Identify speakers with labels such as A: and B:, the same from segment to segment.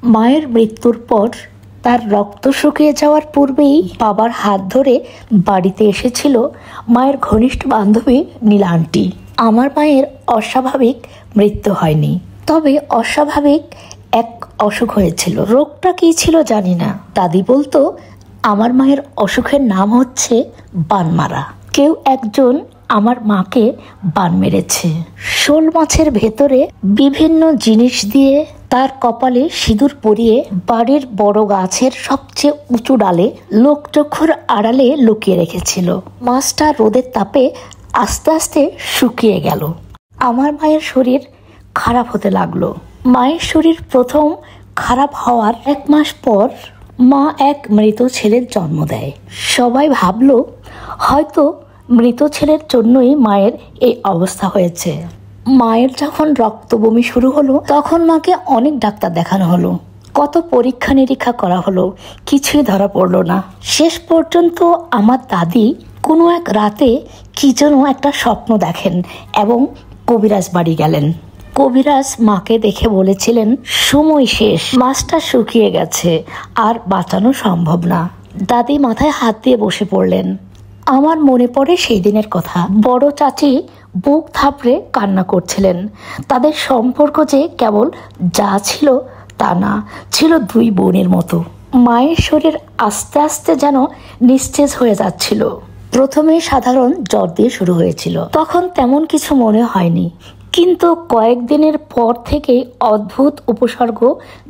A: মায়ের মৃত্যুর পর তার রক্ত শুকিয়ে যাওয়ার পূর্বেই বাবার হাত ধরে বাড়িতে এসেছিল মায়ের ঘনিষ্ঠ বান্ধবী নীলা আন্টি। আমার মায়ের অস্বাভাবিক মৃত্যু হয়নি, তবে অস্বাভাবিক এক অসুখ হয়েছিল। রোগটা কি ছিল জানি না। দাদি বলতো আমার মায়ের অসুখের নাম হচ্ছে বান মারা। কেউ একজন আমার মাকে বান মেরেছে। শোল মাছের ভেতরে বিভিন্ন জিনিস দিয়ে তার কপালে সিঁদুর পরিয়ে বাড়ির বড় গাছের সবচেয়ে উঁচু ডালে লোকচক্ষুর আড়ালে লুকিয়ে রেখেছিল। মাছটা রোদের তাপে আস্তে আস্তে শুকিয়ে গেল। আমার মায়ের শরীর খারাপ হতে লাগলো। মায়ের শরীর প্রথম খারাপ হওয়ার 1 মাস পর মা এক মৃত ছেলের জন্ম দেয়। সবাই ভাবলো হয়তো মৃত ছেলের জন্যই মায়ের এই অবস্থা হয়েছে। মায়ের যখন রক্ত বমি শুরু হলো তখন মাকে অনেক ডাক্তার দেখানো হলো, কত পরীক্ষা নিরীক্ষা করা হলো, কিছুই ধরা পড়লো না। শেষ পর্যন্ত আমার দাদি কোনো এক রাতে কি যেন একটা স্বপ্ন দেখেন এবং কবিরাজ বাড়ি গেলেন। কবিরাজ মাকে দেখে বলেছিলেন সময় শেষ, মাছটা শুকিয়ে গেছে, আর বাঁচানো সম্ভব না। দাদি মাথায় হাত দিয়ে বসে পড়লেন। আমার মনে পড়ে সেই দিনের কথা। বড় চাচি বুক থাপড়ে কান্না করছিলেন। তাদের সম্পর্ক যে কেবল যা ছিল তা না, ছিল 2 বোনের মতো। মায়ের শরীর আস্তে আস্তে যেন নিস্তেজ হয়ে যাচ্ছিল। প্রথমে সাধারণ জ্বর দিয়ে শুরু হয়েছিল, তখন তেমন কিছু মনে হয়নি, কিন্তু কয়েকদিনের পর থেকেই অদ্ভুত উপসর্গ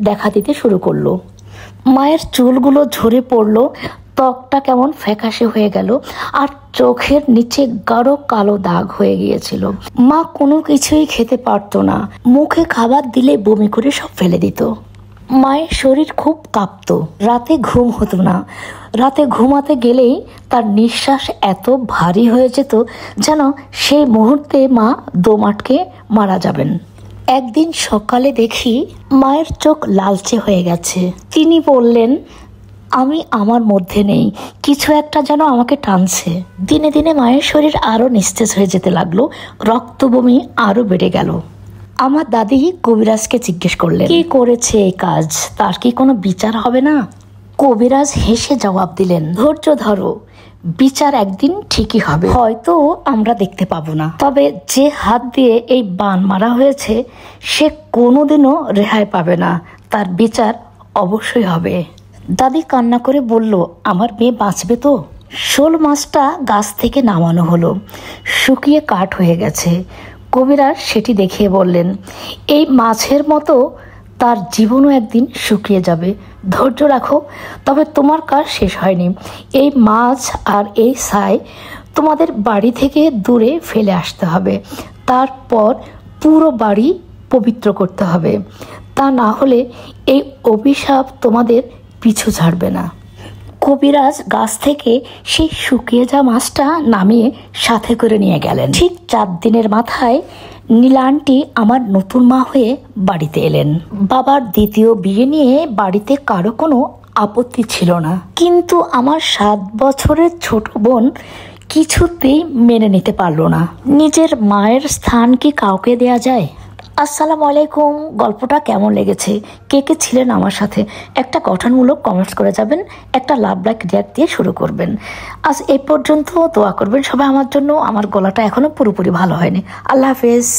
A: দেখা দিতে শুরু করলো। মায়ের চুলগুলো ঝরে পড়লো, ত্বকটা কেমন ফ্যাকাশে হয়ে গেল, আর চোখের নিচে গাঢ় কালো দাগ হয়ে গিয়েছিল। মা কোনো কিছুই খেতে পারতো না, মুখে খাবার দিলে বমি করে সব ফেলে দিত। মায়ের শরীর খুব কাঁপতো, রাতে ঘুম হতো না। রাতে ঘুমাতে গেলেই তার নিঃশ্বাস এত ভারী হয়ে যেত যেন সেই মুহূর্তে মা দম আটকে মারা যাবেন। একদিন সকালে দেখি মায়ের চোখ লালচে হয়ে গেছে। তিনি বললেন আমি আমার মধ্যে নেই, কিছু একটা যেন আমাকে টানছে। দিনে দিনে মায়ের শরীর আরো নিস্তেজ হয়ে যেতে লাগলো, রক্ত বমি আরো বেড়ে গেল। আমার দাদি কবিরাজকে জিজ্ঞেস করলেন কি করেছে এই কাজ, তার কি কোনো বিচার হবে না? কবিরাজ হেসে জবাব দিলেন ধৈর্য ধরো, বিচার একদিন ঠিকই হবে। হয়তো আমরা দেখতে পাবো না, তবে যে হাত দিয়ে এই বান মারা হয়েছে সে কোনোদিনও রেহাই পাবে না, তার বিচার অবশ্যই হবে। দাদি কান্না করে বলল আমার মেয়ে বাঁচবে তো? শোল মাছটা গাছ থেকে নামানো হলো, শুকিয়ে কাঠ হয়ে গেছে। কবিরাজ সেটি দেখিয়ে বললেন এই মাছের মতো তার জীবনও একদিন শুকিয়ে যাবে, ধৈর্য রাখো। তবে তোমার কাজ শেষ হয়নি। এই মাছ আর এই ছাই তোমাদের বাড়ি থেকে দূরে ফেলে আসতে হবে, তারপর পুরো বাড়ি পবিত্র করতে হবে, তা না হলে এই অভিশাপ তোমাদের পিছু ছাড়বে না। কবিরাজ গাছ থেকে সেই শুকিয়ে যাওয়া মাছটা নামিয়ে সাথে করে নিয়ে গেলেন। ঠিক 4 দিনের মাথায় নীলা আন্টি আমার নতুন মা হয়ে বাড়িতে এলেন। বাবার দ্বিতীয় বিয়ে নিয়ে বাড়িতে কারো কোনো আপত্তি ছিল না, কিন্তু আমার 7 বছরের ছোট বোন কিছুতেই মেনে নিতে পারলো না। নিজের মায়ের স্থান কি কাউকে দেয়া যায়? আসসালামু আলাইকুম। গল্পটা কেমন লেগেছে, কে কে ছিলেন আমার সাথে, একটা গঠনমূলক কমেন্টস করে যাবেন, একটা লাভ লাইক রিয়াক্ট দিয়ে শুরু করবেন। আজ এই পর্যন্ত, দোয়া করবেন সবাই আমার জন্য। আমার গলাটা এখনো পুরোপুরি ভালো হয়নি। আল্লাহ হাফেজ।